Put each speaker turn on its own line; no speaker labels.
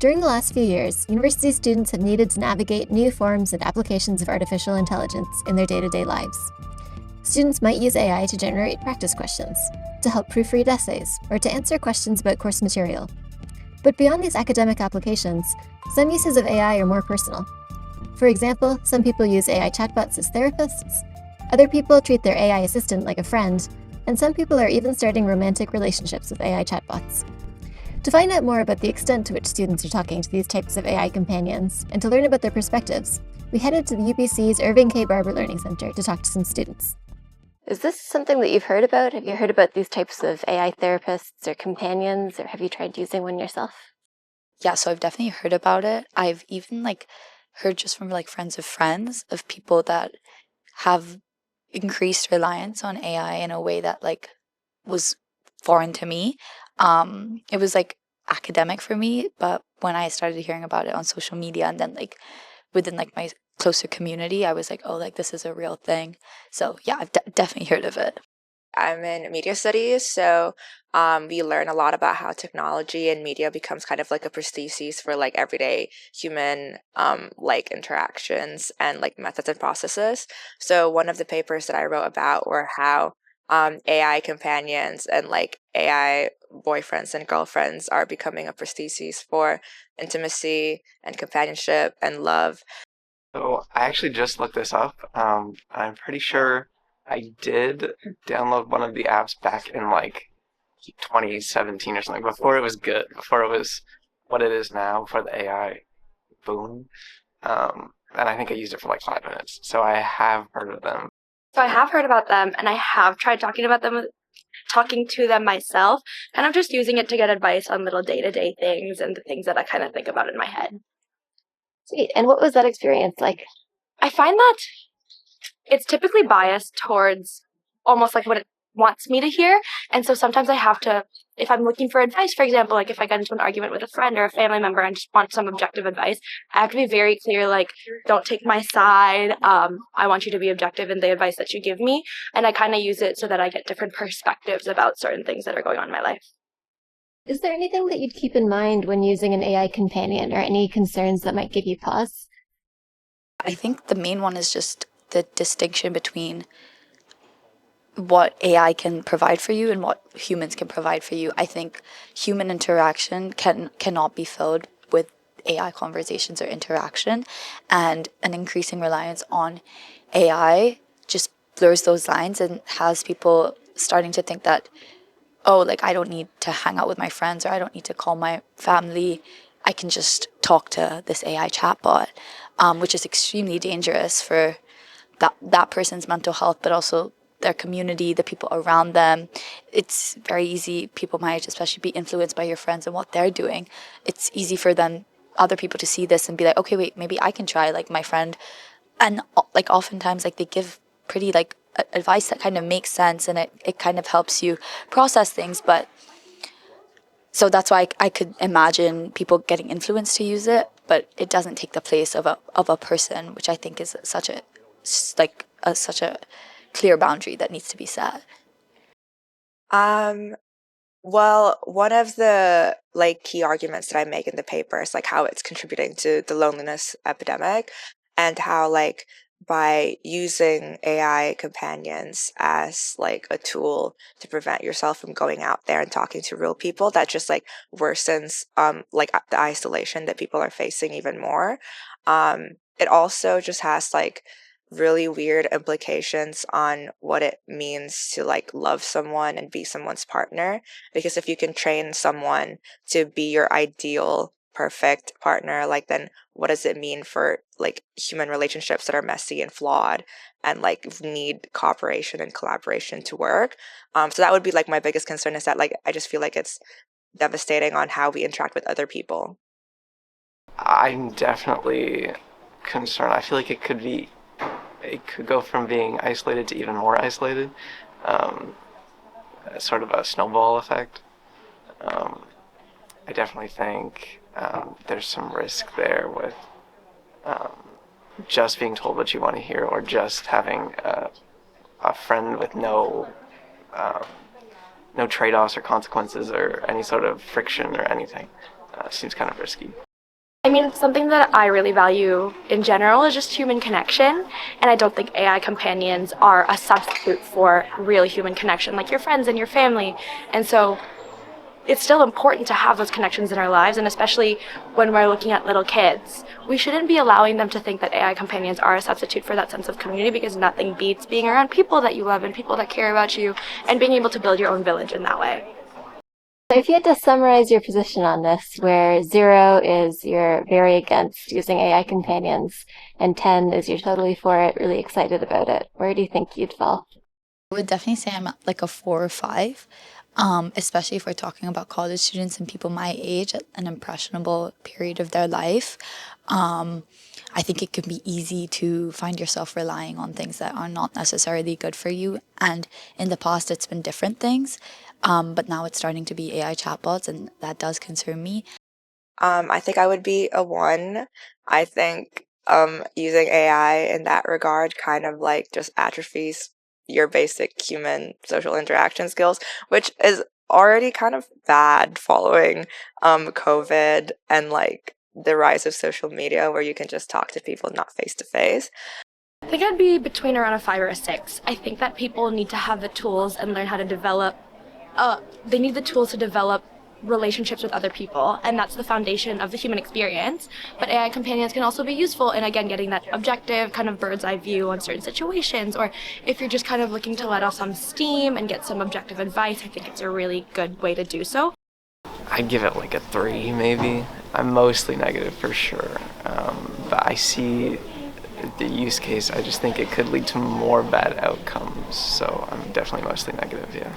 During the last few years, university students have needed to navigate new forms and applications of artificial intelligence in their day-to-day lives. Students might use AI to generate practice questions, to help proofread essays, or to answer questions about course material. But beyond these academic applications, some uses of AI are more personal. For example, some people use AI chatbots as therapists, other people treat their AI assistant like a friend, and some people are even starting romantic relationships with AI chatbots. To find out more about the extent to which students are talking to these types of AI companions, and to learn about their perspectives, we headed to the UBC's Irving K. Barber Learning Center to talk to some students. Is this something that you've heard about? Have you heard about these types of AI therapists or companions, or have you tried using one yourself?
Yeah, so I've definitely heard about it. I've even heard just from friends of friends of people that have increased reliance on AI in a way that was foreign to me. It was academic for me, but when I started hearing about it on social media and then within my closer community, I was like, oh, this is a real thing. So yeah, I've definitely heard of it.
I'm in media studies, so we learn a lot about how technology and media becomes kind of like a prosthesis for everyday human interactions and methods and processes. So one of the papers that I wrote about were how AI companions and AI boyfriends and girlfriends are becoming a prosthesis for intimacy and companionship and love.
So I actually just looked this up. I'm pretty sure I did download one of the apps back in 2017 or something, before it was good, before it was what it is now, before the AI boom. And I think I used it for 5 minutes. So I have heard of them.
So I have heard about them, and I have tried talking to them myself, and I'm just using it to get advice on little day-to-day things and the things that I kind of think about in my head.
Sweet. And what was that experience like?
I find that it's typically biased towards almost what it wants me to hear, and so sometimes I have to, if I'm looking for advice, for example, if I get into an argument with a friend or a family member and just want some objective advice, I have to be very clear, don't take my side. I want you to be objective in the advice that you give me, and I kind of use it so that I get different perspectives about certain things that are going on in my life.
Is there anything that you'd keep in mind when using an AI companion, or any concerns that might give you pause?
I think the main one is just the distinction between what AI can provide for you and what humans can provide for you. I think human interaction cannot be filled with AI conversations or interaction, and an increasing reliance on AI just blurs those lines and has people starting to think that, oh, I don't need to hang out with my friends, or I don't need to call my family. I can just talk to this AI chatbot, which is extremely dangerous for that person's mental health, but also their community, the people around them. It's very easy, people my age especially, be influenced by your friends and what they're doing. It's easy for other people to see this and be like, okay, wait, maybe I can try my friend. And oftentimes they give pretty advice that kind of makes sense, and it kind of helps you process things. But so that's why I could imagine people getting influenced to use it, but it doesn't take the place of a person, which I think is such a clear boundary that needs to be set.
Well, one of the key arguments that I make in the paper is how it's contributing to the loneliness epidemic, and how by using AI companions as a tool to prevent yourself from going out there and talking to real people, that just worsens the isolation that people are facing even more. It also just has really weird implications on what it means to love someone and be someone's partner, because if you can train someone to be your ideal perfect partner, then what does it mean for human relationships that are messy and flawed and need cooperation and collaboration to work? So that would be my biggest concern, is that I just feel it's devastating on how we interact with other people.
I'm definitely concerned. I feel like it could go from being isolated to even more isolated, sort of a snowball effect. I definitely think there's some risk there with just being told what you want to hear, or just having a friend with no trade-offs or consequences or any sort of friction or anything. Seems kind of risky.
I mean, something that I really value in general is just human connection. And I don't think AI companions are a substitute for real human connection, like your friends and your family. And so it's still important to have those connections in our lives, and especially when we're looking at little kids. We shouldn't be allowing them to think that AI companions are a substitute for that sense of community, because nothing beats being around people that you love and people that care about you and being able to build your own village in that way.
So if you had to summarize your position on this, where 0 is you're very against using AI companions and 10 is you're totally for it, really excited about it, where do you think you'd fall?
I would definitely say I'm at like a 4 or 5, especially if we're talking about college students and people my age at an impressionable period of their life. I think it can be easy to find yourself relying on things that are not necessarily good for you. And in the past, it's been different things, but now it's starting to be AI chatbots, and that does concern me.
I think I would be a 1. I think using AI in that regard kind of like just atrophies your basic human social interaction skills, which is already kind of bad following COVID and like the rise of social media where you can just talk to people not face to face.
I think I'd be between around a 5 or a 6. I think that people need to have the tools and learn how to develop, they need the tools to develop relationships with other people, and that's the foundation of the human experience. But AI companions can also be useful in, again, getting that objective kind of bird's eye view on certain situations, or if you're just kind of looking to let off some steam and get some objective advice, I think it's a really good way to do so.
I'd give it like a 3, maybe. I'm mostly negative for sure, but I see the use case. I just think it could lead to more bad outcomes, so I'm definitely mostly negative, yeah.